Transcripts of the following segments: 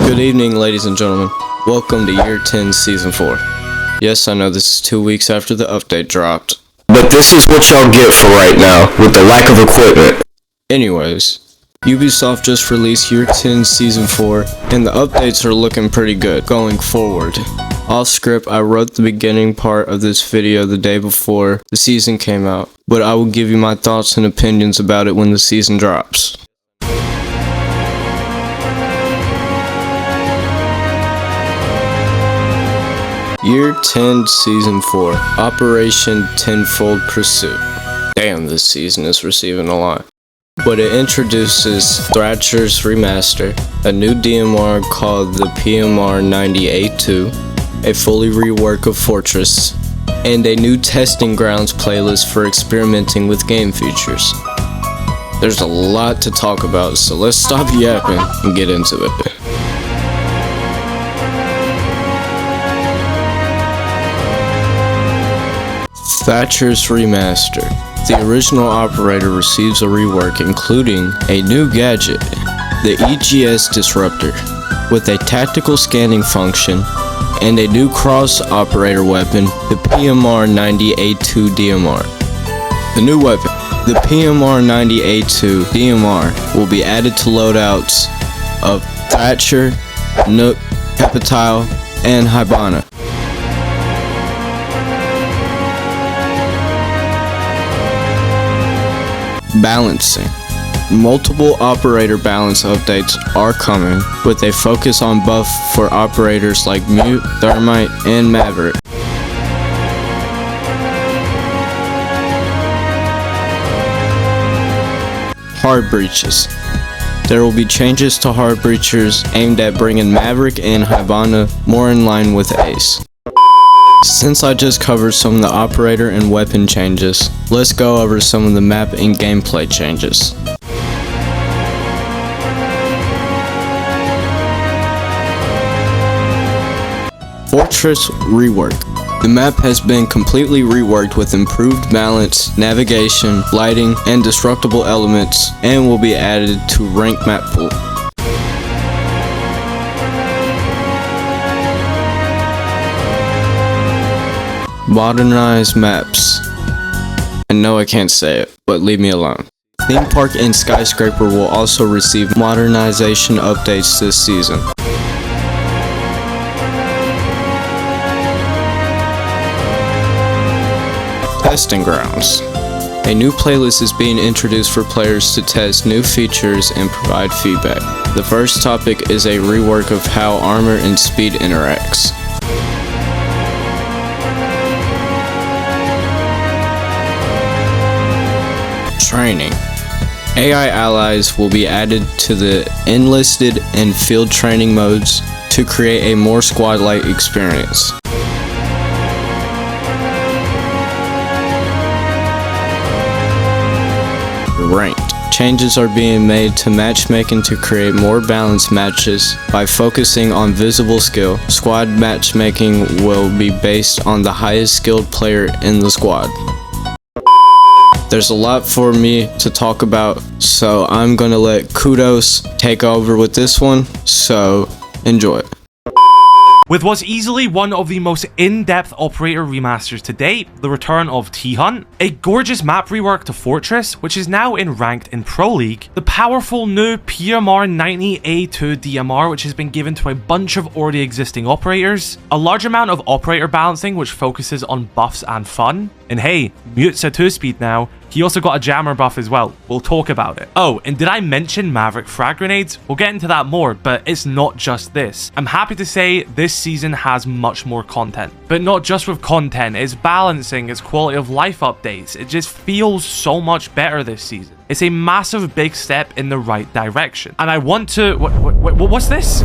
Good evening, ladies and gentlemen. Welcome to Year 10, Season 4. Yes, I know this is 2 weeks after the update dropped. But this is what y'all get for right now, with the lack of equipment. Anyways, Ubisoft just released Year 10 Season 4, and the updates are looking pretty good going forward. Off script, I wrote the beginning part of this video the day before the season came out, but I will give you my thoughts and opinions about it when the season drops. Year 10 Season 4, Operation Tenfold Pursuit. Damn, this season is receiving a lot. But it introduces Thrasher's Remaster, a new DMR called the PMR 90A2, a fully rework of Fortress, and a new Testing Grounds playlist for experimenting with game features. There's a lot to talk about, so let's stop yapping and get into it. Thrasher's Remaster. The original operator receives a rework including a new gadget, the EGS Disruptor, with a tactical scanning function, and a new cross-operator weapon, the PMR 90A2 DMR. The new weapon, the PMR 90A2 DMR, will be added to loadouts of Thrasher, Nook, Hepatile, and Hibana. Balancing. Multiple operator balance updates are coming, with a focus on buff for operators like Mute, Thermite, and Maverick. Hard breaches. There will be changes to hard breachers aimed at bringing Maverick and Hibana more in line with Ace. Since I just covered some of the operator and weapon changes, let's go over some of the map and gameplay changes. Fortress Rework. The map has been completely reworked with improved balance, navigation, lighting, and destructible elements, and will be added to ranked map pool. Modernized maps. I know I can't say it, but leave me alone. Theme Park and Skyscraper will also receive modernization updates this season. Testing Grounds. A new playlist is being introduced for players to test new features and provide feedback. The first topic is a rework of how armor and speed interacts. Training. AI allies will be added to the enlisted and field training modes to create a more squad-like experience. Ranked. Changes are being made to matchmaking to create more balanced matches by focusing on visible skill. Squad matchmaking will be based on the highest skilled player in the squad. There's a lot for me to talk about, so I'm gonna let Kudos take over with this one, so enjoy. With what's easily one of the most in-depth operator remasters to date, the return of T-Hunt, a gorgeous map rework to Fortress, which is now ranked in Pro League, the powerful new PMR 90A2 DMR, which has been given to a bunch of already existing operators, a large amount of operator balancing which focuses on buffs and fun, and hey, Mute's a 2-speed now. He also got a jammer buff as well. We'll talk about it. Oh, and did I mention Maverick frag grenades? We'll get into that more, but it's not just this. I'm happy to say this season has much more content. But not just with content, it's balancing, it's quality of life updates. It just feels so much better this season. It's a massive big step in the right direction. And I want to... What's this?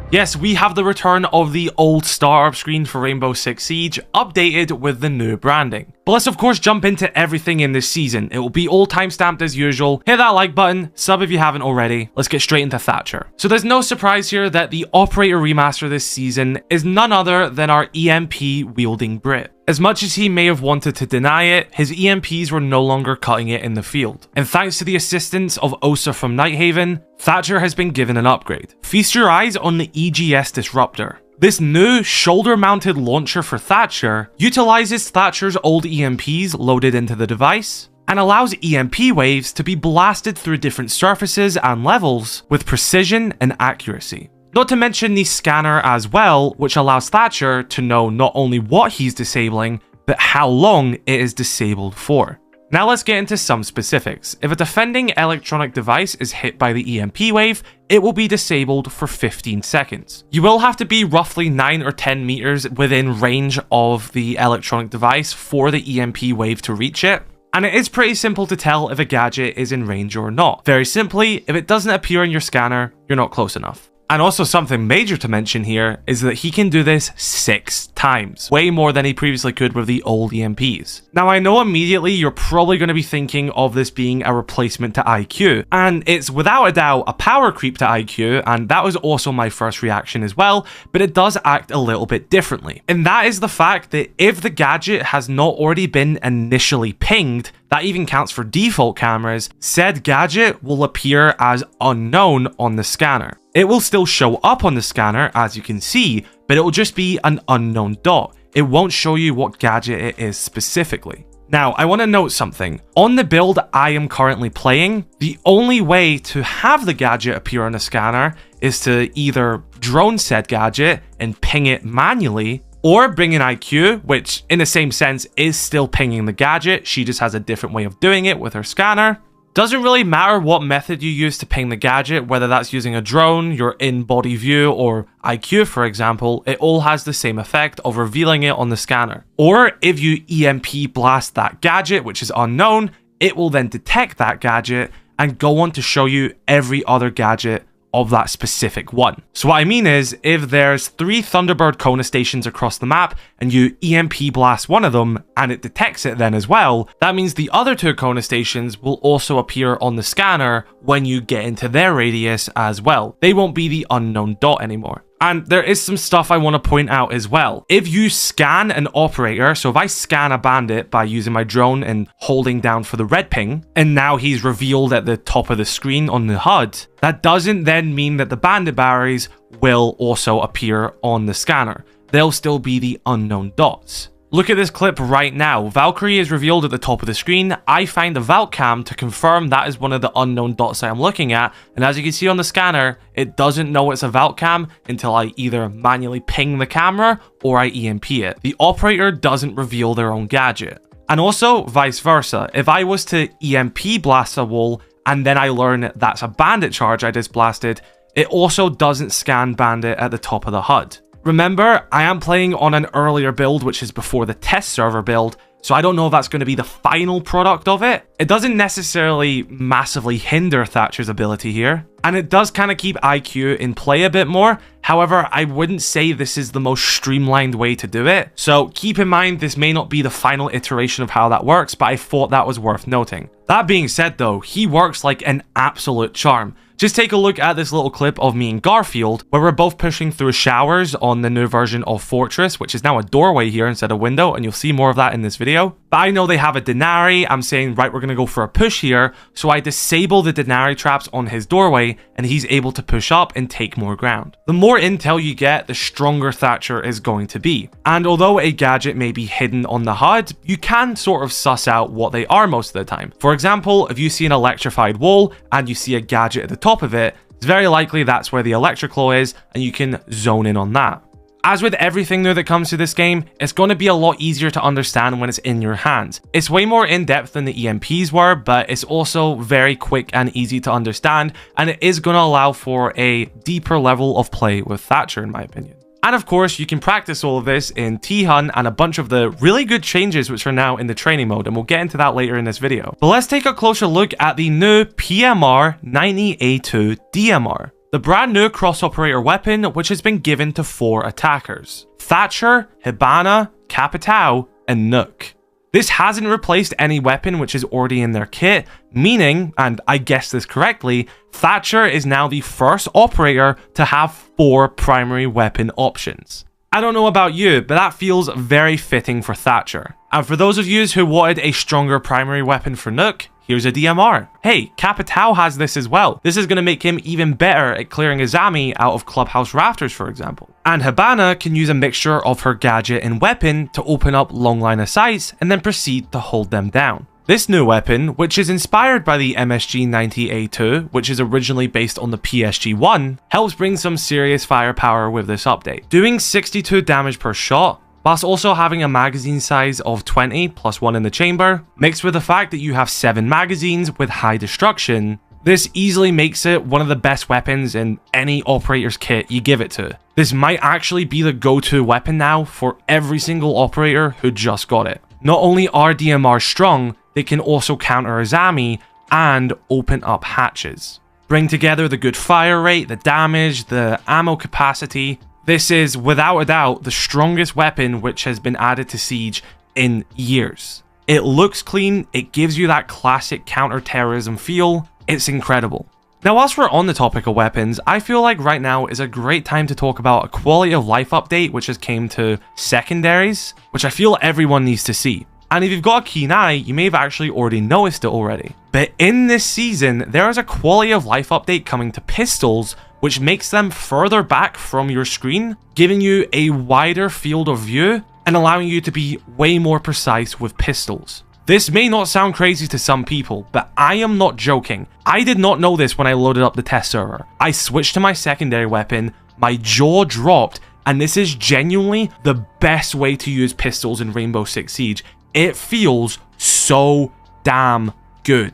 Yes, we have the return of the old startup screen for Rainbow Six Siege, updated with the new branding. But let's of course jump into everything in this season. It will be all timestamped as usual. Hit that like button, sub if you haven't already. Let's get straight into Thatcher. So there's no surprise here that the operator remaster this season is none other than our EMP wielding Brit. As much as he may have wanted to deny it, his EMPs were no longer cutting it in the field. And thanks to the assistance of Osa from Nighthaven, Thatcher has been given an upgrade. Feast your eyes on the EGS Disruptor. This new shoulder-mounted launcher for Thatcher utilizes Thatcher's old EMPs loaded into the device and allows EMP waves to be blasted through different surfaces and levels with precision and accuracy. Not to mention the scanner as well, which allows Thatcher to know not only what he's disabling, but how long it is disabled for. Now let's get into some specifics. If a defending electronic device is hit by the EMP wave, it will be disabled for 15 seconds. You will have to be roughly 9 or 10 meters within range of the electronic device for the EMP wave to reach it. And it is pretty simple to tell if a gadget is in range or not. Very simply, if it doesn't appear in your scanner, you're not close enough. And also something major to mention here is that he can do this 6 times, way more than he previously could with the old EMPs. Now I know immediately you're probably going to be thinking of this being a replacement to IQ, and it's without a doubt a power creep to IQ, and that was also my first reaction as well, but it does act a little bit differently. And that is the fact that if the gadget has not already been initially pinged, that even counts for default cameras, said gadget will appear as unknown on the scanner. It will still show up on the scanner, as you can see, but it will just be an unknown dot. It won't show you what gadget it is specifically. Now, I want to note something. On the build I am currently playing, the only way to have the gadget appear on the scanner is to either drone said gadget and ping it manually, or bring in IQ, which in the same sense is still pinging the gadget, she just has a different way of doing it with her scanner. Doesn't really matter what method you use to ping the gadget, whether that's using a drone, your in-body view, or IQ for example, it all has the same effect of revealing it on the scanner. Or if you EMP blast that gadget, which is unknown, it will then detect that gadget and go on to show you every other gadget of that specific one. So what I mean is, if there's 3 Thunderbird Kona stations across the map and you EMP blast one of them and it detects it then as well, that means the other 2 Kona stations will also appear on the scanner when you get into their radius as well. They won't be the unknown dot anymore. And there is some stuff I want to point out as well. If you scan an operator, so if I scan a bandit by using my drone and holding down for the red ping, and now he's revealed at the top of the screen on the HUD, that doesn't then mean that the bandit batteries will also appear on the scanner. They'll still be the unknown dots. Look at this clip right now. Valkyrie is revealed at the top of the screen. I find the Valk cam to confirm that is one of the unknown dots I am looking at. And as you can see on the scanner, it doesn't know it's a Valk cam until I either manually ping the camera or I EMP it. The operator doesn't reveal their own gadget. And also vice versa. If I was to EMP blast a wall and then I learn that's a bandit charge I just blasted, it also doesn't scan bandit at the top of the HUD. Remember, I am playing on an earlier build, which is before the test server build, so I don't know if that's going to be the final product of it. It doesn't necessarily massively hinder Thatcher's ability here, and it does kind of keep IQ in play a bit more. However, I wouldn't say this is the most streamlined way to do it, so keep in mind this may not be the final iteration of how that works, but I thought that was worth noting. That being said though, he works like an absolute charm. Just take a look at this little clip of me and Garfield, where we're both pushing through showers on the new version of Fortress, which is now a doorway here instead of window, and you'll see more of that in this video. But I know they have a Denari. I'm saying, right, we're going to go for a push here, so I disable the Denari traps on his doorway, and he's able to push up and take more ground. The more intel you get, the stronger Thatcher is going to be. And although a gadget may be hidden on the HUD, you can sort of suss out what they are most of the time. For example, if you see an electrified wall, and you see a gadget at the top of it, it's very likely that's where the Electroclaw is, and you can zone in on that. As with everything new that comes to this game, it's going to be a lot easier to understand when it's in your hands. It's way more in-depth than the EMPs were, but it's also very quick and easy to understand, and it is going to allow for a deeper level of play with Thatcher, in my opinion. And of course, you can practice all of this in T-Hunt and a bunch of the really good changes which are now in the training mode, and we'll get into that later in this video. But let's take a closer look at the new PMR 90A2 DMR, the brand new cross-operator weapon which has been given to 4 attackers: Thatcher, Hibana, Capitao, and Nook. This hasn't replaced any weapon which is already in their kit, meaning, and I guessed this correctly, Thatcher is now the first operator to have 4 primary weapon options. I don't know about you, but that feels very fitting for Thatcher. And for those of you who wanted a stronger primary weapon for Nook, here's a DMR. Hey, Capitao has this as well. This is going to make him even better at clearing Azami out of clubhouse rafters, for example. And Hibana can use a mixture of her gadget and weapon to open up long line of sights and then proceed to hold them down. This new weapon, which is inspired by the MSG-90A2, which is originally based on the PSG-1, helps bring some serious firepower with this update, doing 62 damage per shot, whilst also having a magazine size of 20 plus 1 in the chamber, mixed with the fact that you have 7 magazines with high destruction. This easily makes it one of the best weapons in any operator's kit you give it to. This might actually be the go-to weapon now for every single operator who just got it. Not only are DMRs strong, they can also counter Azami and open up hatches. Bring together the good fire rate, the damage, the ammo capacity. This is, without a doubt, the strongest weapon which has been added to Siege in years. It looks clean, it gives you that classic counter-terrorism feel, it's incredible. Now, whilst we're on the topic of weapons, I feel like right now is a great time to talk about a quality of life update which has came to secondaries, which I feel everyone needs to see. And if you've got a keen eye, you may have actually already noticed it already. But in this season, there is a quality of life update coming to pistols, which makes them further back from your screen, giving you a wider field of view and allowing you to be way more precise with pistols. This may not sound crazy to some people, but I am not joking. I did not know this when I loaded up the test server. I switched to my secondary weapon, my jaw dropped, and this is genuinely the best way to use pistols in Rainbow Six Siege. It feels so damn good.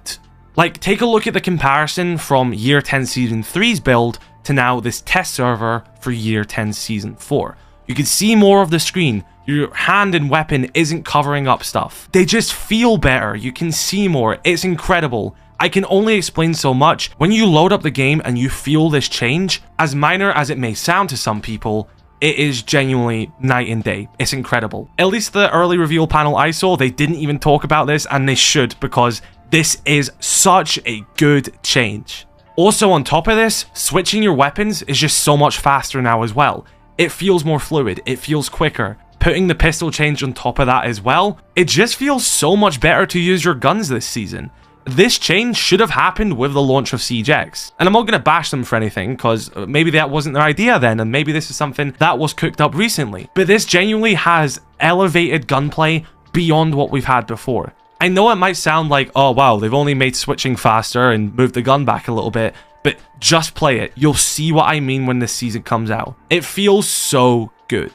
Like, take a look at the comparison from Year 10 Season 3's build to now this test server for Year 10 Season 4. You can see more of the screen. Your hand and weapon isn't covering up stuff. They just feel better. You can see more. It's incredible. I can only explain so much. When you load up the game and you feel this change, as minor as it may sound to some people, it is genuinely night and day. It's incredible. At least the early reveal panel I saw, they didn't even talk about this, and they should, because this is such a good change. Also, on top of this, switching your weapons is just so much faster now as well. It feels more fluid. It feels quicker. Putting the pistol change on top of that as well, it just feels so much better to use your guns this season. This change should have happened with the launch of Siege X. And I'm not going to bash them for anything, because maybe that wasn't their idea then, and maybe this is something that was cooked up recently. But this genuinely has elevated gunplay beyond what we've had before. I know it might sound like, oh wow, they've only made switching faster and moved the gun back a little bit, but just play it. You'll see what I mean when this season comes out. It feels so good.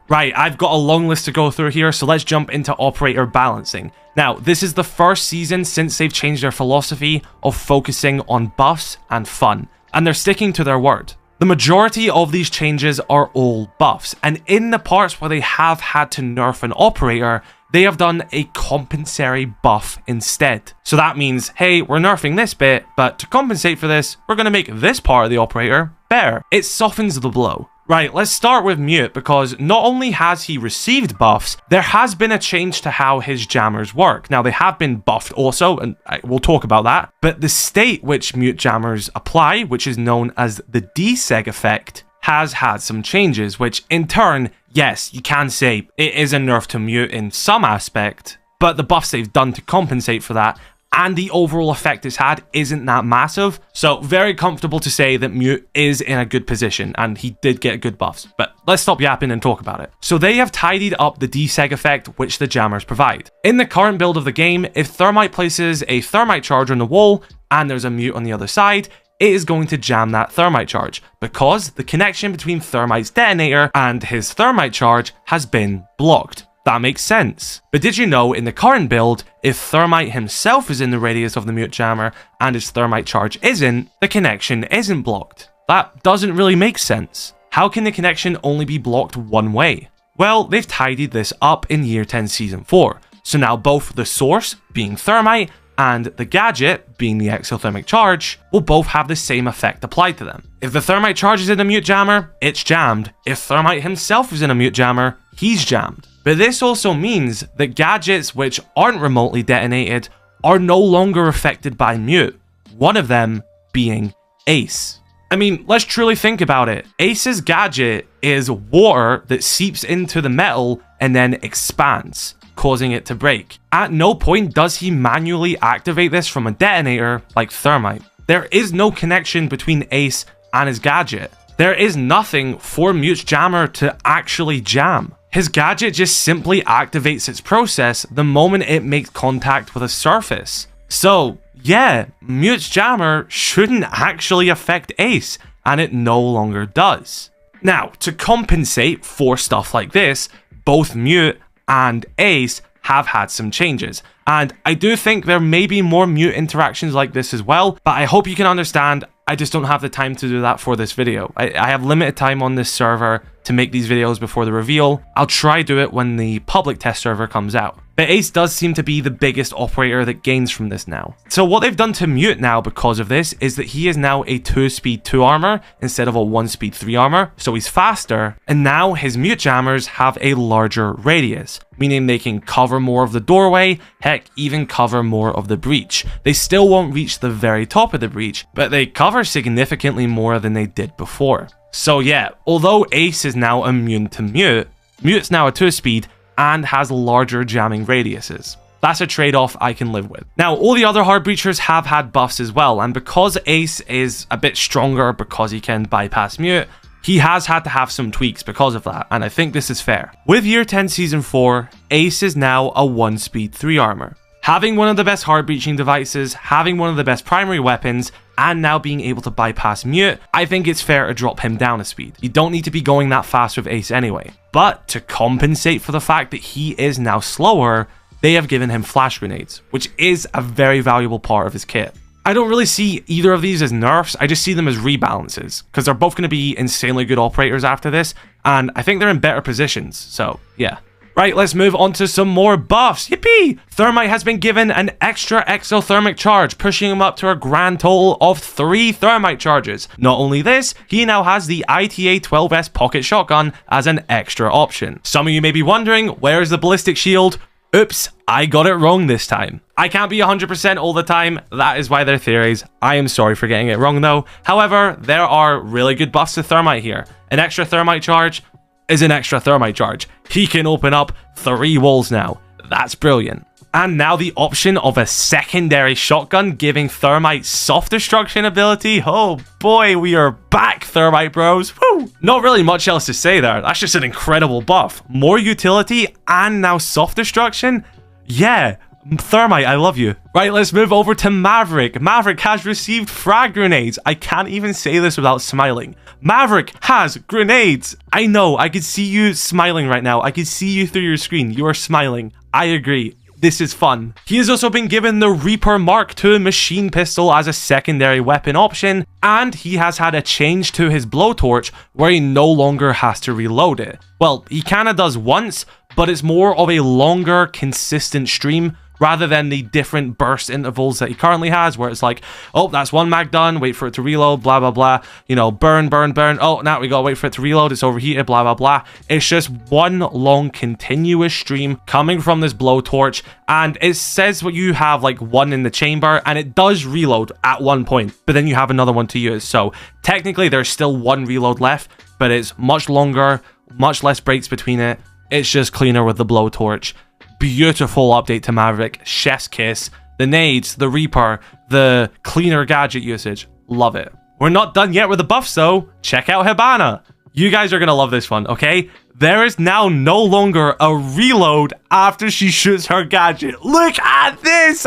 Right, I've got a long list to go through here, so let's jump into operator balancing. Now, this is the first season since they've changed their philosophy of focusing on buffs and fun, and they're sticking to their word. The majority of these changes are all buffs, and in the parts where they have had to nerf an operator, they have done a compensatory buff instead. So that means, hey, we're nerfing this bit, but to compensate for this, we're going to make this part of the operator better. It softens the blow. Right, let's start with Mute, because not only has he received buffs, there has been a change to how his jammers work. Now, they have been buffed also, and we'll talk about that, but the state which Mute jammers apply, which is known as the deseg effect, has had some changes, which in turn, yes, you can say it is a nerf to Mute in some aspect, but the buffs they've done to compensate for that and the overall effect it's had isn't that massive. So very comfortable to say that Mute is in a good position, and he did get good buffs. But let's stop yapping and talk about it. So they have tidied up the deseg effect which the jammers provide. In the current build of the game, if Thermite places a Thermite charge on the wall and there's a Mute on the other side, it is going to jam that Thermite charge, because the connection between Thermite's detonator and his Thermite charge has been blocked. That makes sense. But did you know, in the current build, if Thermite himself is in the radius of the Mute jammer and his Thermite charge isn't, the connection isn't blocked? That doesn't really make sense. How can the connection only be blocked one way? Well, they've tidied this up in Year 10 Season 4. So now both the source, being Thermite, and the gadget, being the exothermic charge, will both have the same effect applied to them. If the Thermite charge is in a Mute jammer, it's jammed. If Thermite himself is in a Mute jammer, he's jammed. But this also means that gadgets which aren't remotely detonated are no longer affected by Mute, one of them being Ace. I mean, let's truly think about it. Ace's gadget is water that seeps into the metal and then expands, causing it to break. At no point does he manually activate this from a detonator like thermite. There is no connection between Ace and his gadget. There is nothing for Mute's jammer to actually jam. His gadget just simply activates its process the moment it makes contact with a surface. So, yeah, Mute's jammer shouldn't actually affect Ace, and it no longer does. Now, to compensate for stuff like this, both Mute and Ace have had some changes, and I do think there may be more Mute interactions like this as well, but I hope you can understand I just don't have the time to do that for this video. I have limited time on this server to make these videos before the reveal. I'll try do it when the public test server comes out. But Ace does seem to be the biggest operator that gains from this now. So what they've done to Mute now because of this is that he is now a 2-speed 2 armor instead of a 1-speed 3 armor, so he's faster, and now his Mute jammers have a larger radius, meaning they can cover more of the doorway, heck, even cover more of the breach. They still won't reach the very top of the breach, but they cover significantly more than they did before. So yeah, although Ace is now immune to Mute, Mute's now a 2-speed and has larger jamming radiuses. That's a trade-off I can live with. Now, all the other hard breachers have had buffs as well, and because Ace is a bit stronger because he can bypass Mute, he has had to have some tweaks because of that, and I think this is fair. With Year 10 Season 4, Ace is now a 1-speed 3 armor. Having one of the best hard breaching devices, having one of the best primary weapons, and now being able to bypass Mute, I think it's fair to drop him down a speed. You don't need to be going that fast with Ace anyway. But to compensate for the fact that he is now slower, they have given him flash grenades, which is a very valuable part of his kit. I don't really see either of these as nerfs, I just see them as rebalances, because they're both going to be insanely good operators after this, and I think they're in better positions, so yeah. Right, let's move on to some more buffs. Yippee! Thermite has been given an extra exothermic charge, pushing him up to a grand total of 3 thermite charges. Not only this, he now has the ITA 12S pocket shotgun as an extra option. Some of you may be wondering, where's the ballistic shield? Oops, I got it wrong this time. I can't be 100% all the time, that is why they're theories. I am sorry for getting it wrong though. However, there are really good buffs to thermite here. An extra thermite charge is an extra thermite charge. He can open up 3 walls now. That's brilliant. And now the option of a secondary shotgun giving thermite soft destruction ability. Oh boy, we are back, thermite bros. Woo! Not really much else to say there. That's just an incredible buff. More utility and now soft destruction. Yeah, thermite, I love you. Right, let's move over to Maverick. Maverick has received frag grenades. I can't even say this without smiling. Maverick has grenades. I know, I can see you smiling right now. I can see you through your screen. You are smiling. I agree. This is fun. He has also been given the Reaper Mark II machine pistol as a secondary weapon option, and he has had a change to his blowtorch where he no longer has to reload it. Well, he kinda does once, but it's more of a longer, consistent stream rather than the different burst intervals that he currently has, where it's like, oh, that's 1 mag done, wait for it to reload, blah, blah, blah, you know, burn, burn, burn, oh, now we gotta wait for it to reload, it's overheated, blah, blah, blah. It's just one long continuous stream coming from this blowtorch, and it says what you have like 1 in the chamber, and it does reload at one point, but then you have another one to use, so technically there's still 1 reload left, but it's much longer, much less breaks between it, it's just cleaner with the blowtorch. Beautiful update to Maverick, chef's kiss, the nades, the Reaper, the cleaner gadget usage, love it. We're not done yet with the buffs though, check out Hibana. You guys are gonna love this one, okay? There is now no longer a reload after she shoots her gadget. Look at this,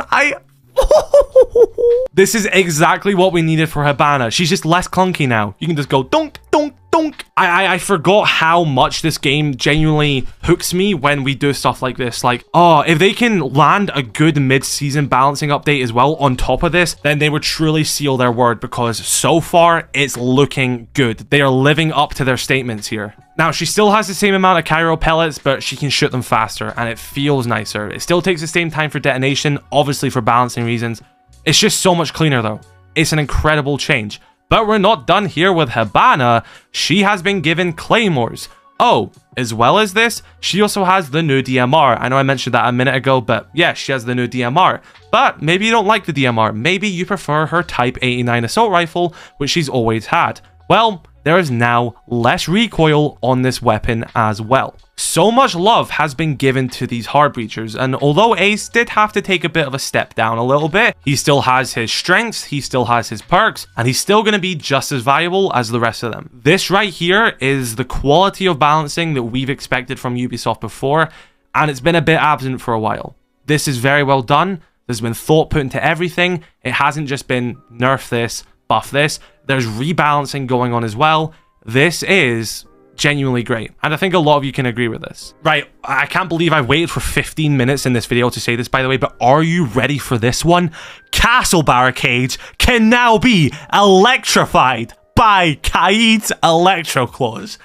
This is exactly what we needed for Hibana. She's just less clunky now. You can just go donk, donk, donk. I forgot how much this game genuinely hooks me when we do stuff like this. Like, oh, if they can land a good mid-season balancing update as well on top of this, then they would truly seal their word, because so far it's looking good. They are living up to their statements here. Now, she still has the same amount of Cairo pellets, but she can shoot them faster and it feels nicer. It still takes the same time for detonation, obviously for balancing reasons. It's just so much cleaner though. It's an incredible change. But we're not done here with Hibana. She has been given claymores. Oh, as well as this, she also has the new DMR. I know I mentioned that a minute ago, but yeah, she has the new DMR. But maybe you don't like the DMR. Maybe you prefer her Type 89 assault rifle, which she's always had. Well, there is now less recoil on this weapon as well. So much love has been given to these hard breachers, and although Ace did have to take a bit of a step down a little bit, he still has his strengths, he still has his perks, and he's still going to be just as valuable as the rest of them. This right here is the quality of balancing that we've expected from Ubisoft before, and it's been a bit absent for a while. This is very well done. There's been thought put into everything. It hasn't just been nerf this, buff this. There's rebalancing going on as well. This is genuinely great, and I think a lot of you can agree with this. Right, I can't believe I've waited for 15 minutes in this video to say this, by the way, but are you ready for this one? Castle barricades can now be electrified by Kaid's Electro Claws.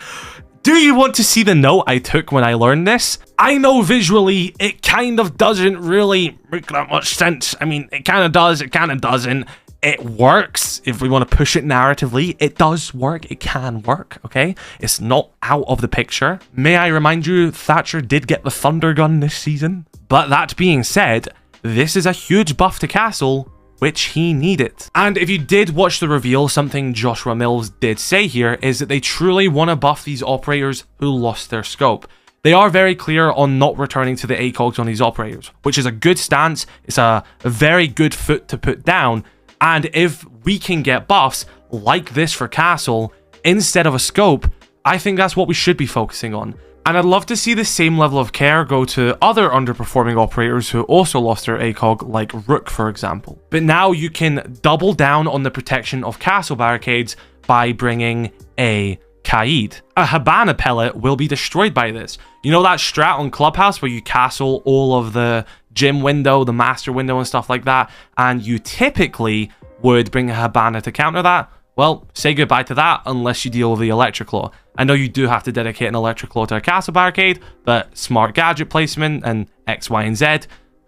Do you want to see the note I took when I learned this? I know visually it kind of doesn't really make that much sense. I mean, it kind of does, it kind of doesn't. It works if we want to push it narratively. It does work. It can work, okay? It's not out of the picture. May I remind you, Thatcher did get the Thunder Gun this season. But that being said, this is a huge buff to Castle, which he needed. And if you did watch the reveal, something Joshua Mills did say here is that they truly want to buff these operators who lost their scope. They are very clear on not returning to the ACOGs on these operators, which is a good stance. It's a very good foot to put down. And if we can get buffs like this for Castle instead of a scope, I think that's what we should be focusing on. And I'd love to see the same level of care go to other underperforming operators who also lost their ACOG, like Rook, for example. But now you can double down on the protection of Castle barricades by bringing a Kaid. A Habana pellet will be destroyed by this. You know that strat on Clubhouse where you castle all of the gym window, the master window and stuff like that, and you typically would bring a Habana to counter that? Well, say goodbye to that unless you deal with the Electric Claw. I know you do have to dedicate an Electric Claw to a castle barricade, but smart gadget placement and X, Y, and Z,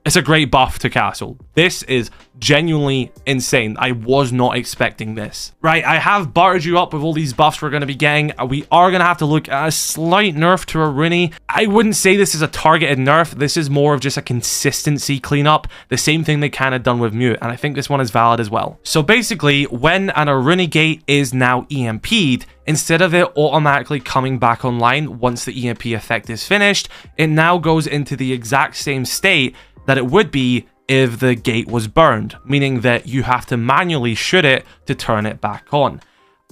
it's a great buff to Castle. This is genuinely insane. I was not expecting this. Right, I have bartered you up with all these buffs we're going to be getting. We are going to have to look at a slight nerf to Aruni. I wouldn't say this is a targeted nerf. This is more of just a consistency cleanup. The same thing they kind of done with Mute, and I think this one is valid as well. So basically, when an Aruni gate is now EMP'd, instead of it automatically coming back online once the EMP effect is finished, it now goes into the exact same state that it would be if the gate was burned, meaning that you have to manually shoot it to turn it back on.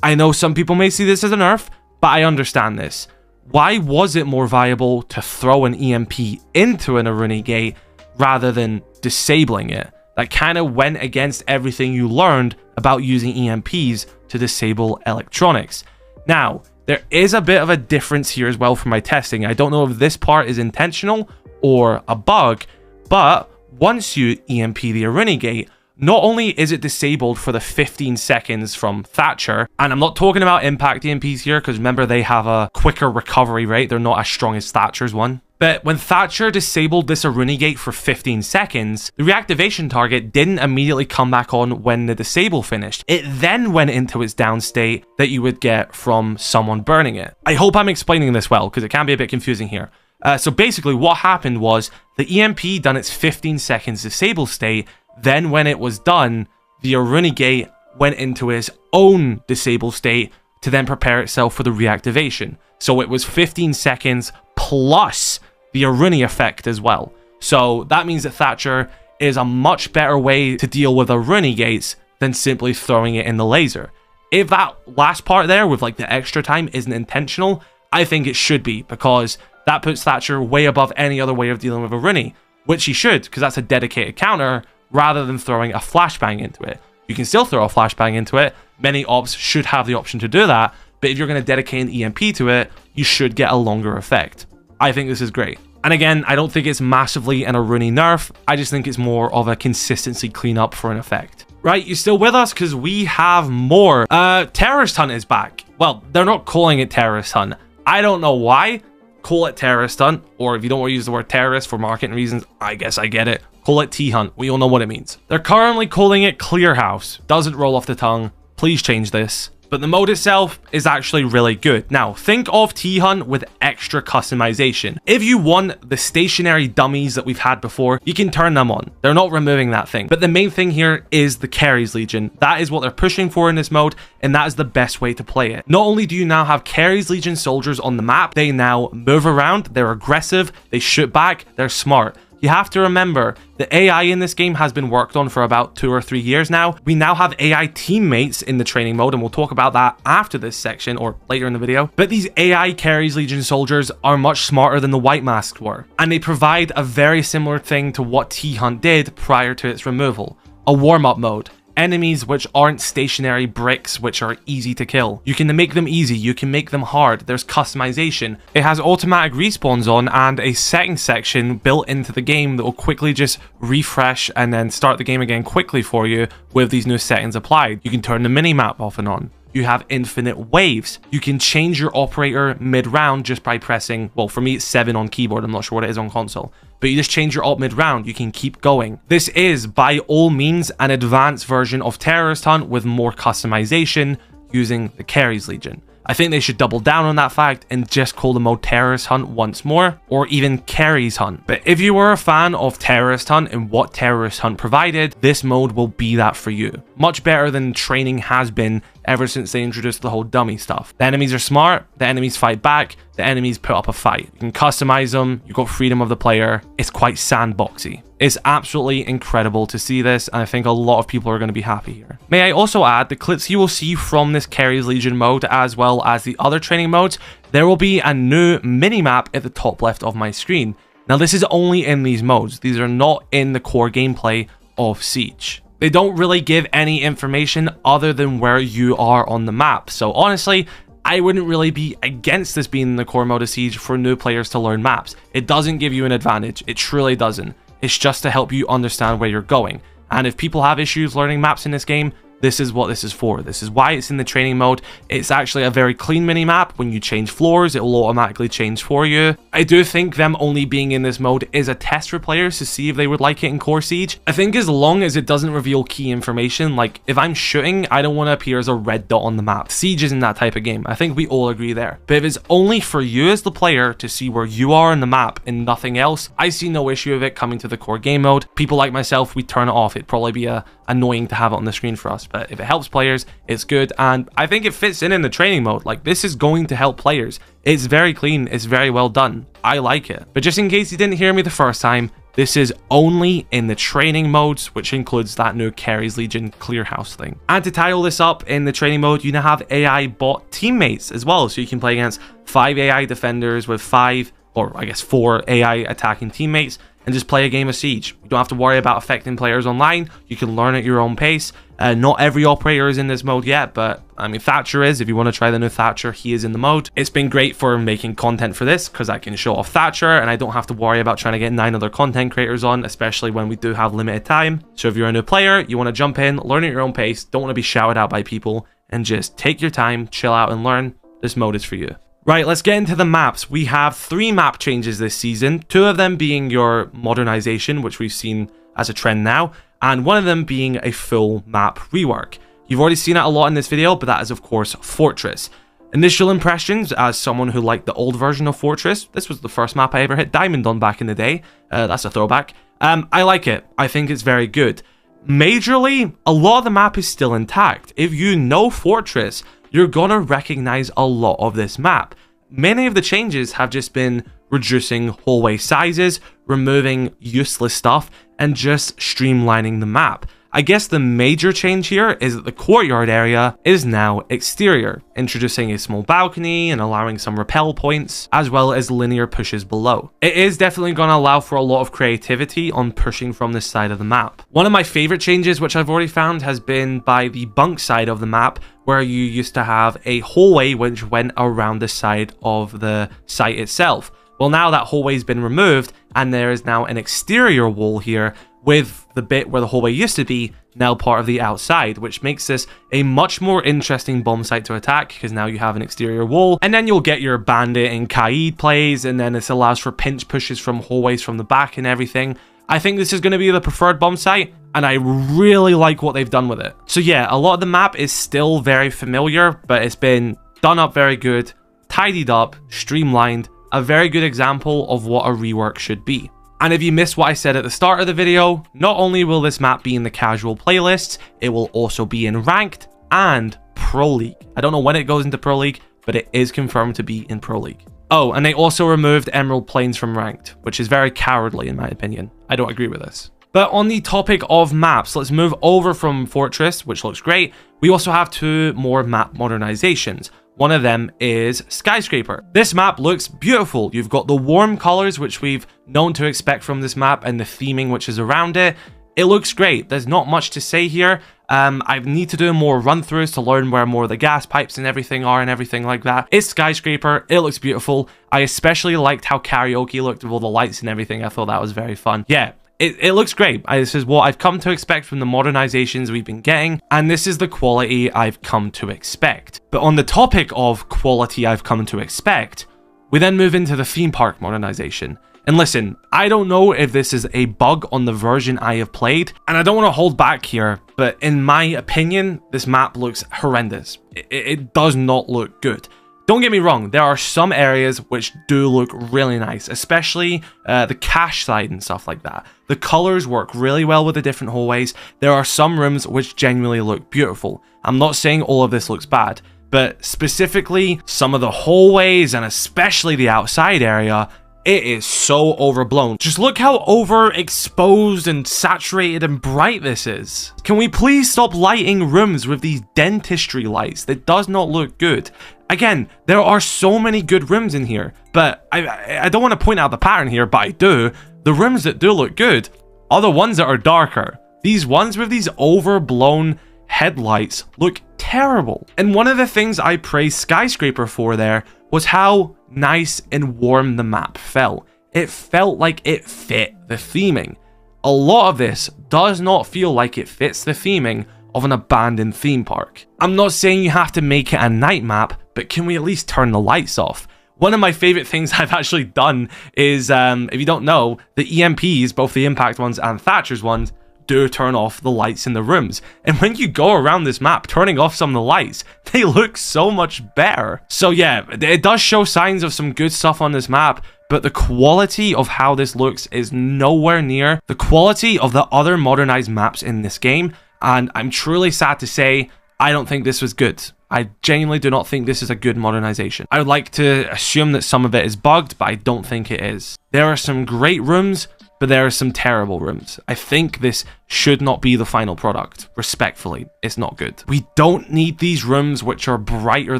I know some people may see this as a nerf, but I understand this. Why was it more viable to throw an EMP into an Aruni gate rather than disabling it? That kind of went against everything you learned about using EMPs to disable electronics. Now, there is a bit of a difference here as well from my testing. I don't know if this part is intentional or a bug, but once you EMP the Aruni gate, not only is it disabled for the 15 seconds from Thatcher, and I'm not talking about impact EMPs here because remember they have a quicker recovery rate, they're not as strong as Thatcher's one. But when Thatcher disabled this Aruni gate for 15 seconds, the reactivation target didn't immediately come back on when the disable finished. It then went into its down state that you would get from someone burning it. I hope I'm explaining this well because it can be a bit confusing here. So basically what happened was the EMP done its 15 seconds disable state, then when it was done, the Aruni gate went into its own disable state to then prepare itself for the reactivation. So it was 15 seconds plus the Aruni effect as well. So that means that Thatcher is a much better way to deal with Aruni gates than simply throwing it in the laser. If that last part there with like the extra time isn't intentional, I think it should be, because that puts Thatcher way above any other way of dealing with Aruni, which he should, because that's a dedicated counter rather than throwing a flashbang into it. You can still throw a flashbang into it. Many ops should have the option to do that, but if you're going to dedicate an EMP to it, you should get a longer effect. I think this is great. And again, I don't think it's massively an Aruni nerf. I just think it's more of a consistency cleanup for an effect. Right, you still with us? Because we have more. Terrorist Hunt is back. Well, they're not calling it Terrorist Hunt. I don't know why. Call it Terrorist Hunt, or if you don't want to use the word terrorist for marketing reasons, I guess I get it. Call it T-Hunt. We all know what it means. They're currently calling it Clear House. Doesn't roll off the tongue. Please change this. But the mode itself is actually really good. Now, think of T-Hunt with extra customization. If you want the stationary dummies that we've had before, you can turn them on. They're not removing that thing. But the main thing here is the Carries Legion. That is what they're pushing for in this mode, and that is the best way to play it. Not only do you now have Carries Legion soldiers on the map, they now move around, they're aggressive, they shoot back, they're smart. You have to remember, the AI in this game has been worked on for about 2 or 3 years now. We now have AI teammates in the training mode, and we'll talk about that after this section or later in the video. But these AI Carries Legion soldiers are much smarter than the White Masks were, and they provide a very similar thing to what T-Hunt did prior to its removal. A warm-up mode. Enemies which aren't stationary bricks which are easy to kill. You can make them easy, you can make them hard, there's customization. It has automatic respawns on and a second section built into the game that will quickly just refresh and then start the game again quickly for you with these new settings applied. You can turn the minimap off and on. You have infinite waves. You can change your operator mid-round just by pressing, well, for me it's 7 on keyboard, I'm not sure what it is on console. But you just change your op mid-round, you can keep going. This is, by all means, an advanced version of Terrorist Hunt with more customization using the Carries Legion. I think they should double down on that fact and just call the mode Terrorist Hunt once more, or even Carries Hunt. But if you were a fan of Terrorist Hunt and what Terrorist Hunt provided, this mode will be that for you. Much better than training has been ever since they introduced the whole dummy stuff. The enemies are smart, the enemies fight back, the enemies put up a fight. You can customize them, you've got freedom of the player. It's quite sandboxy. It's absolutely incredible to see this, and I think a lot of people are going to be happy here. May I also add, the clips you will see from this Carries Legion mode, as well as the other training modes, there will be a new mini-map at the top left of my screen. Now, this is only in these modes. These are not in the core gameplay of Siege. They don't really give any information other than where you are on the map. So honestly, I wouldn't really be against this being in the core mode of Siege for new players to learn maps. It doesn't give you an advantage. It truly doesn't. It's just to help you understand where you're going. And if people have issues learning maps in this game, this is what this is for. This is why it's in the training mode. It's actually a very clean mini-map. When you change floors, it will automatically change for you. I do think them only being in this mode is a test for players to see if they would like it in core Siege. I think as long as it doesn't reveal key information, like if I'm shooting, I don't want to appear as a red dot on the map. Siege isn't that type of game. I think we all agree there. But if it's only for you as the player to see where you are on the map and nothing else, I see no issue with it coming to the core game mode. People like myself, we turn it off. It'd probably be annoying to have it on the screen for us. But if it helps players, it's good, and I think it fits in the training mode. Like, this is going to help players. It's very clean, it's very well done. I like it. But just in case you didn't hear me the first time, this is only in the training modes, which includes that new Carries Legion clear house thing. And to tie all this up, in the training mode, you now have AI bot teammates as well, so you can play against 5 AI defenders with 5, or I guess 4 AI attacking teammates, and just play a game of Siege. You don't have to worry about affecting players online. You can learn at your own pace. Not every operator is in this mode yet, but I mean, Thatcher is. If you want to try the new Thatcher, he is in the mode. It's been great for making content for this because I can show off Thatcher and I don't have to worry about trying to get 9 other content creators on, especially when we do have limited time. So if you're a new player, you want to jump in, learn at your own pace, don't want to be shouted out by people, and just take your time, chill out and learn, this mode is for you. Right, let's get into the maps. We have 3 map changes this season, 2 of them being your modernization, which we've seen as a trend now, and 1 of them being a full map rework. You've already seen it a lot in this video, but that is of course Fortress. Initial impressions, as someone who liked the old version of Fortress, this was the first map I ever hit Diamond on back in the day. That's a throwback. I like it. I think it's very good. Majorly, a lot of the map is still intact. If you know Fortress, you're gonna recognize a lot of this map. Many of the changes have just been reducing hallway sizes, removing useless stuff, and just streamlining the map. I guess the major change here is that the courtyard area is now exterior, introducing a small balcony and allowing some rappel points, as well as linear pushes below. It is definitely going to allow for a lot of creativity on pushing from this side of the map. One of my favorite changes, which I've already found, has been by the bunk side of the map, where you used to have a hallway which went around the side of the site itself. Well, now that hallway's been removed, and there is now an exterior wall here, with the bit where the hallway used to be now part of the outside, which makes this a much more interesting bomb site to attack because now you have an exterior wall, and then you'll get your bandit and Kaid plays, and then this allows for pinch pushes from hallways from the back and everything. I think this is going to be the preferred bomb site, and I really like what they've done with it. So yeah, a lot of the map is still very familiar, but it's been done up very good, tidied up, streamlined, a very good example of what a rework should be. And if you missed what I said at the start of the video, not only will this map be in the casual playlists, it will also be in ranked and Pro League. I don't know when it goes into Pro League, but it is confirmed to be in Pro League. Oh, and they also removed Emerald Plains from ranked, which is very cowardly in my opinion. I don't agree with this. But on the topic of maps, let's move over from Fortress, which looks great. We also have 2 more map modernizations. One of them is Skyscraper. This map looks beautiful. You've got the warm colors, which we've known to expect from this map, and the theming which is around it. It looks great. There's not much to say here. I need to do more run-throughs to learn where more of the gas pipes and everything are and everything like that. It's Skyscraper. It looks beautiful. I especially liked how karaoke looked with all the lights and everything. I thought that was very fun. Yeah. It looks great. This is what I've come to expect from the modernizations we've been getting, and this is the quality I've come to expect. But on the topic of quality I've come to expect, we then move into the theme park modernization. And listen, I don't know if this is a bug on the version I have played, and I don't want to hold back here, but in my opinion, this map looks horrendous. It does not look good. Don't get me wrong, there are some areas which do look really nice, especially the cache side and stuff like that. The colors work really well with the different hallways. There are some rooms which genuinely look beautiful. I'm not saying all of this looks bad, but specifically some of the hallways and especially the outside area, it is so overblown. Just look how overexposed and saturated and bright this is. Can we please stop lighting rooms with these dentistry lights? That does not look good. Again, there are so many good rooms in here, but I don't want to point out the pattern here, but I do. The rooms that do look good are the ones that are darker. These ones with these overblown headlights look terrible. And one of the things I praised Skyscraper for there was how nice and warm the map felt. It felt like it fit the theming. A lot of this does not feel like it fits the theming of an abandoned theme park. I'm not saying you have to make it a night map, but can we at least turn the lights off? One of my favorite things I've actually done is, if you don't know, the EMPs, both the Impact ones and Thatcher's ones, do turn off the lights in the rooms. And when you go around this map turning off some of the lights, they look so much better. So yeah, it does show signs of some good stuff on this map, but the quality of how this looks is nowhere near the quality of the other modernized maps in this game. And I'm truly sad to say, I don't think this was good. I genuinely do not think this is a good modernization. I would like to assume that some of it is bugged, but I don't think it is. There are some great rooms, but there are some terrible rooms. I think this should not be the final product. Respectfully, it's not good. We don't need these rooms which are brighter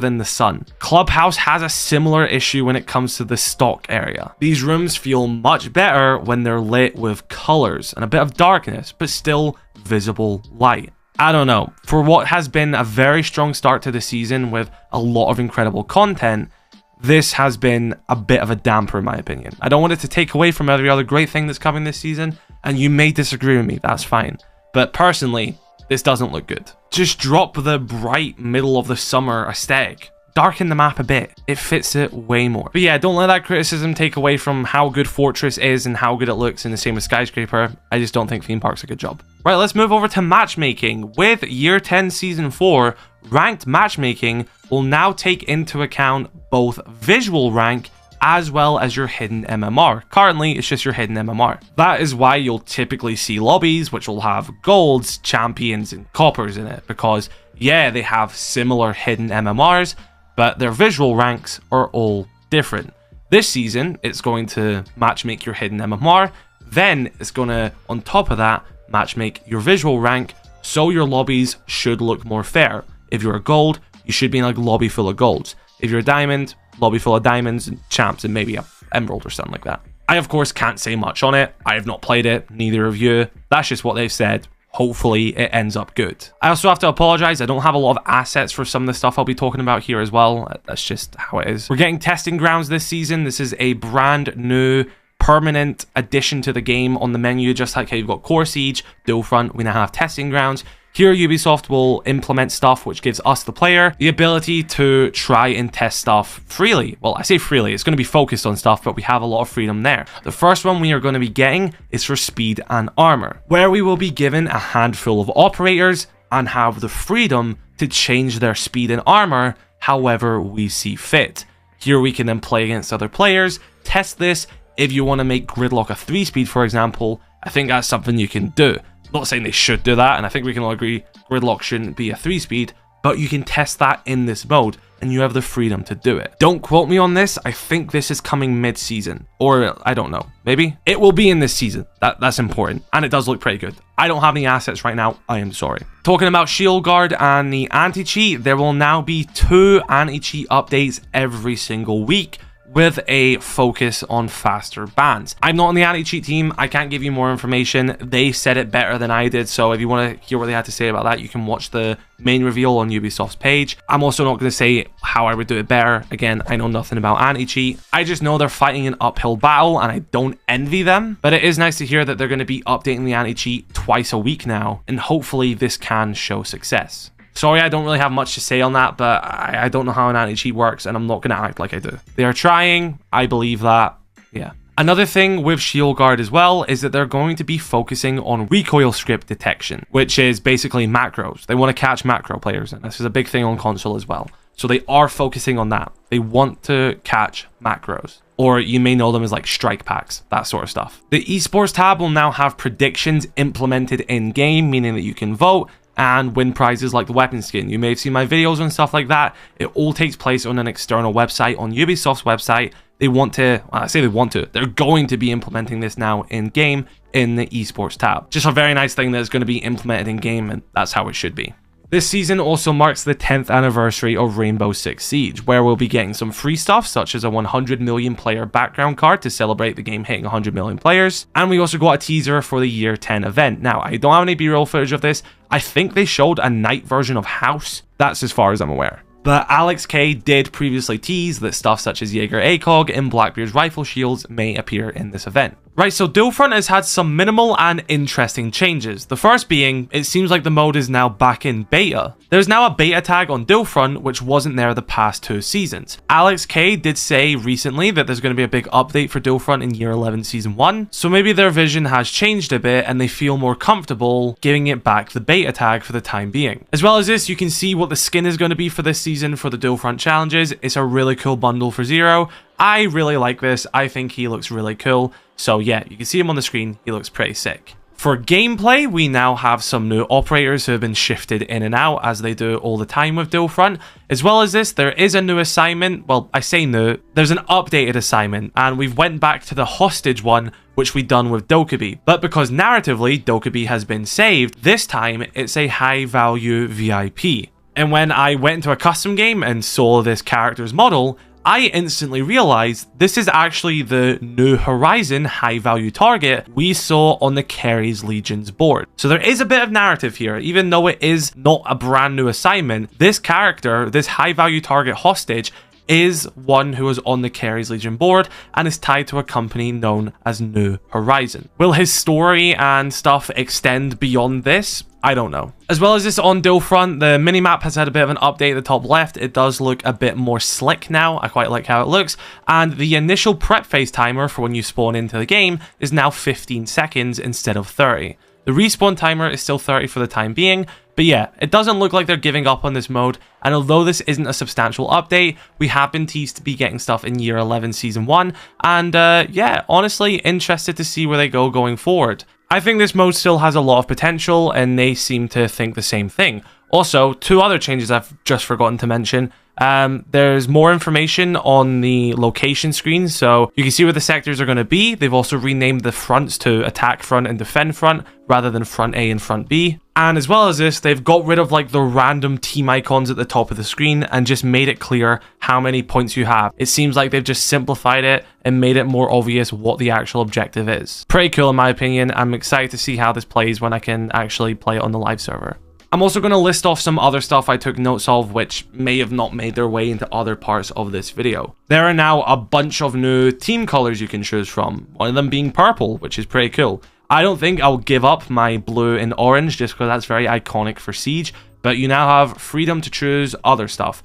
than the sun. Clubhouse has a similar issue when it comes to the stock area. These rooms feel much better when they're lit with colors and a bit of darkness, but still visible light. I don't know. For what has been a very strong start to the season with a lot of incredible content, this has been a bit of a damper in my opinion. I don't want it to take away from every other great thing that's coming this season, and you may disagree with me, that's fine. But personally, this doesn't look good. Just drop the bright middle of the summer aesthetic. Darken the map a bit. It fits it way more. But yeah, don't let that criticism take away from how good Fortress is and how good it looks, and the same with Skyscraper. I just don't think theme park's a good job. Right, let's move over to matchmaking. With Year 10 Season 4, ranked matchmaking will now take into account both visual rank as well as your hidden MMR. Currently, it's just your hidden MMR. That is why you'll typically see lobbies which will have golds, champions, and coppers in it, because yeah, they have similar hidden MMRs, but their visual ranks are all different. This season, it's going to matchmake your hidden MMR, then it's going to, on top of that, matchmake your visual rank, so your lobbies should look more fair. If you're a gold, you should be in like a lobby full of golds. If you're a diamond, lobby full of diamonds and champs and maybe a emerald or something like that. I of course can't say much on it. I have not played it, neither of you. That's just what they've said. Hopefully it ends up good. I also have to apologize, I don't have a lot of assets for some of the stuff I'll be talking about here as well. That's just how it is. We're getting testing grounds this season. This is a brand new permanent addition to the game on the menu, just like how you've got Core Siege, Dual Front, we now have testing grounds. Here, Ubisoft will implement stuff which gives us, the player, the ability to try and test stuff freely. Well, I say freely, it's going to be focused on stuff, but we have a lot of freedom there. The first one we are going to be getting is for speed and armor, where we will be given a handful of operators and have the freedom to change their speed and armor however we see fit. Here we can then play against other players, test this. If you want to make Gridlock a 3-speed, for example, I think that's something you can do. Not saying they should do that, and I think we can all agree Gridlock shouldn't be a 3-speed, but you can test that in this mode, and you have the freedom to do it. Don't quote me on this, I think this is coming mid-season, or I don't know, maybe? It will be in this season, that's important, and it does look pretty good. I don't have any assets right now, I am sorry. Talking about Shield Guard and the anti-cheat, there will now be 2 anti-cheat updates every single week, with a focus on faster bans. I'm not on the anti-cheat team, I can't give you more information. They said it better than I did, so if you want to hear what they had to say about that, you can watch the main reveal on Ubisoft's page. I'm also not going to say how I would do it better. Again, I know nothing about anti-cheat. I just know they're fighting an uphill battle, and I don't envy them. But it is nice to hear that they're going to be updating the anti-cheat twice a week now, and hopefully this can show success. Sorry, I don't really have much to say on that, but I don't know how an anti-cheat works, and I'm not going to act like I do. They are trying, I believe that, yeah. Another thing with Shield Guard as well is that they're going to be focusing on recoil script detection, which is basically macros. They want to catch macro players, and this is a big thing on console as well. So they are focusing on that. They want to catch macros. Or you may know them as like strike packs, that sort of stuff. The esports tab will now have predictions implemented in-game, meaning that you can vote and win prizes like the weapon skin. You may have seen my videos and stuff like that. It all takes place on an external website, on Ubisoft's website. They want to, well, I say they want to, they're going to be implementing this now in-game in the esports tab. Just a very nice thing that is going to be implemented in-game, and that's how it should be. This season also marks the 10th anniversary of Rainbow Six Siege, where we'll be getting some free stuff, such as a 100 million player background card to celebrate the game hitting 100 million players, and we also got a teaser for the Year 10 event. Now, I don't have any B-roll footage of this. I think they showed a night version of House. That's as far as I'm aware. But Alex K did previously tease that stuff such as Jaeger ACOG and Blackbeard's rifle shields may appear in this event. Right, so Duelfront has had some minimal and interesting changes. The first being, it seems like the mode is now back in beta. There's now a beta tag on Duelfront, which wasn't there the past 2 seasons. Alex K did say recently that there's going to be a big update for Duelfront in Year 11 Season 1, so maybe their vision has changed a bit and they feel more comfortable giving it back the beta tag for the time being. As well as this, you can see what the skin is going to be for this season for the Duelfront challenges. It's a really cool bundle for Zero. I really like this. I think he looks really cool. So yeah, you can see him on the screen. He looks pretty sick. For gameplay, we now have some new operators who have been shifted in and out as they do all the time with Duelfront. As well as this, there is a new assignment. Well, I say new. There's an updated assignment, and we've went back to the hostage one, which we done with Dokkaebi. But because narratively, Dokkaebi has been saved, this time it's a high value VIP. And when I went into a custom game and saw this character's model, I instantly realized this is actually the New Horizon high value target we saw on the Keres Legion's board. So there is a bit of narrative here, even though it is not a brand new assignment. This character, this high value target hostage, is one who is on the Keres Legion board and is tied to a company known as New Horizon. Will his story and stuff extend beyond this? I don't know. As well as this on Duelfront, the minimap has had a bit of an update at the top left. It does look a bit more slick now. I quite like how it looks. And the initial prep phase timer for when you spawn into the game is now 15 seconds instead of 30. The respawn timer is still 30 for the time being, but yeah, it doesn't look like they're giving up on this mode, and although this isn't a substantial update, we have been teased to be getting stuff in Year 11 Season 1, and yeah, honestly, interested to see where they go going forward. I think this mode still has a lot of potential, and they seem to think the same thing. Also, 2 other changes I've just forgotten to mention. There's more information on the location screen, so you can see where the sectors are going to be. They've also renamed the fronts to attack front and defend front rather than front A and front B. And as well as this, they've got rid of like the random team icons at the top of the screen and just made it clear how many points you have. It seems like they've just simplified it and made it more obvious what the actual objective is. Pretty cool in my opinion. I'm excited to see how this plays when I can actually play it on the live server. I'm also going to list off some other stuff I took notes of which may have not made their way into other parts of this video. There are now a bunch of new team colors you can choose from, one of them being purple, which is pretty cool. I don't think I'll give up my blue and orange just because that's very iconic for Siege, but you now have freedom to choose other stuff.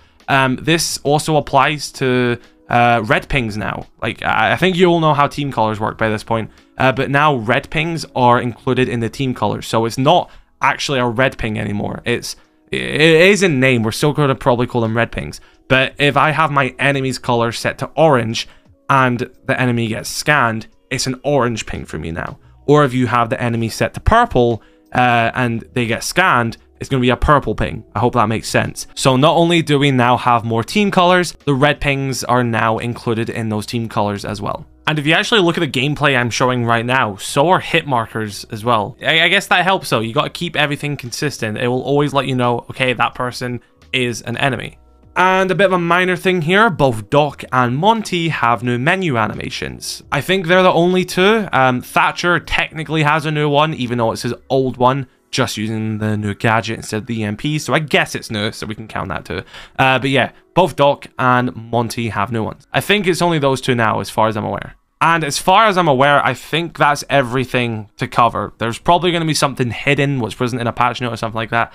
This also applies to red pings now. Like, I think you all know how team colors work by this point, but now red pings are included in the team colors, so it's not actually a red ping anymore. It is in name. We're still going to probably call them red pings, but if I have my enemy's color set to orange and the enemy gets scanned, it's an orange ping for me now. Or if you have the enemy set to purple and they get scanned, it's going to be a purple ping. I hope that makes sense. So not only do we now have more team colors, the red pings are now included in those team colors as well. And if you actually look at the gameplay I'm showing right now, so are hit markers as well. I guess that helps though. You got to keep everything consistent. It will always let you know, okay, that person is an enemy. And a bit of a minor thing here, both Doc and Monty have new menu animations. I think they're the only two. Thatcher technically has a new one, even though it's his old one, just using the new gadget instead of the EMP, so I guess it's new, so we can count that too. But yeah, both Doc and Monty have new ones. I think it's only those two now, as far as I'm aware. And as far as I'm aware, I think that's everything to cover. There's probably going to be something hidden which wasn't in a patch note or something like that,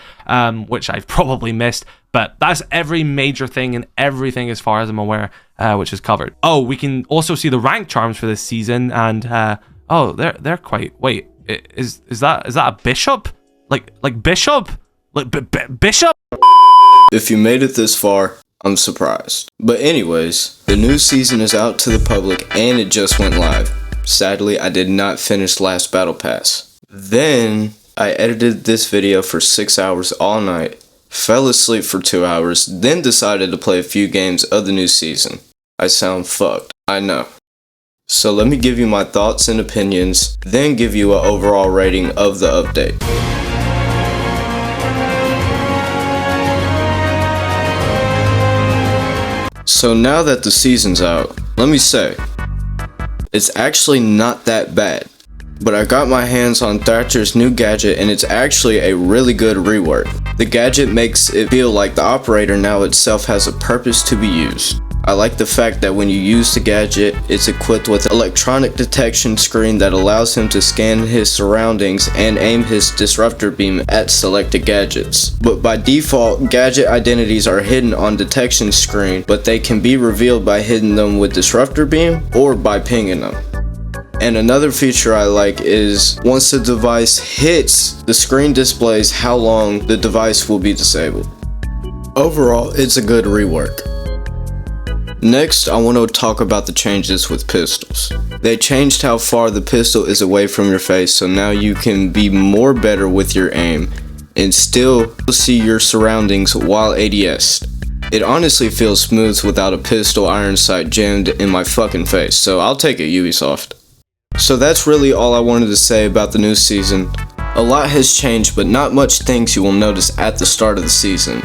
which I've probably missed. But that's every major thing and everything as far as I'm aware, which is covered. Oh, we can also see the rank charms for this season, and oh, they're quite. Wait, is that a bishop? Like bishop? Bishop? If you made it this far, I'm surprised. But anyways, the new season is out to the public and it just went live. Sadly, I did not finish last battle pass. Then I edited this video for 6 hours all night, fell asleep for 2 hours, then decided to play a few games of the new season. I sound fucked, I know. So let me give you my thoughts and opinions, then give you an overall rating of the update. So now that the season's out, let me say, it's actually not that bad. But I got my hands on Thatcher's new gadget and it's actually a really good rework. The gadget makes it feel like the operator now itself has a purpose to be used. I like the fact that when you use the gadget, it's equipped with an electronic detection screen that allows him to scan his surroundings and aim his disruptor beam at selected gadgets. But by default, gadget identities are hidden on detection screen, but they can be revealed by hitting them with disruptor beam or by pinging them. And another feature I like is once the device hits, the screen displays how long the device will be disabled. Overall, it's a good rework. Next, I want to talk about the changes with pistols. They changed how far the pistol is away from your face, so now you can be more better with your aim and still see your surroundings while ADS. It honestly feels smooth without a pistol iron sight jammed in my fucking face, so I'll take it, Ubisoft. So that's really all I wanted to say about the new season. A lot has changed, but not much things you will notice at the start of the season,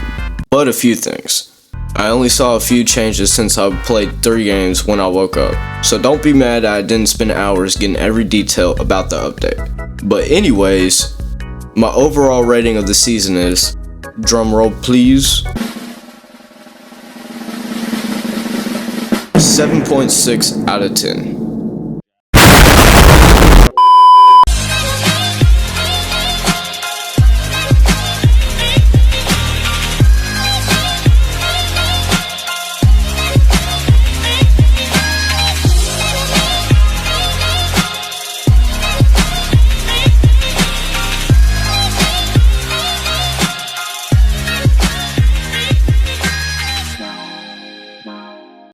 but a few things. I only saw a few changes since I played 3 games when I woke up, so don't be mad I didn't spend hours getting every detail about the update. But anyways, my overall rating of the season is, drumroll please, 7.6 out of 10.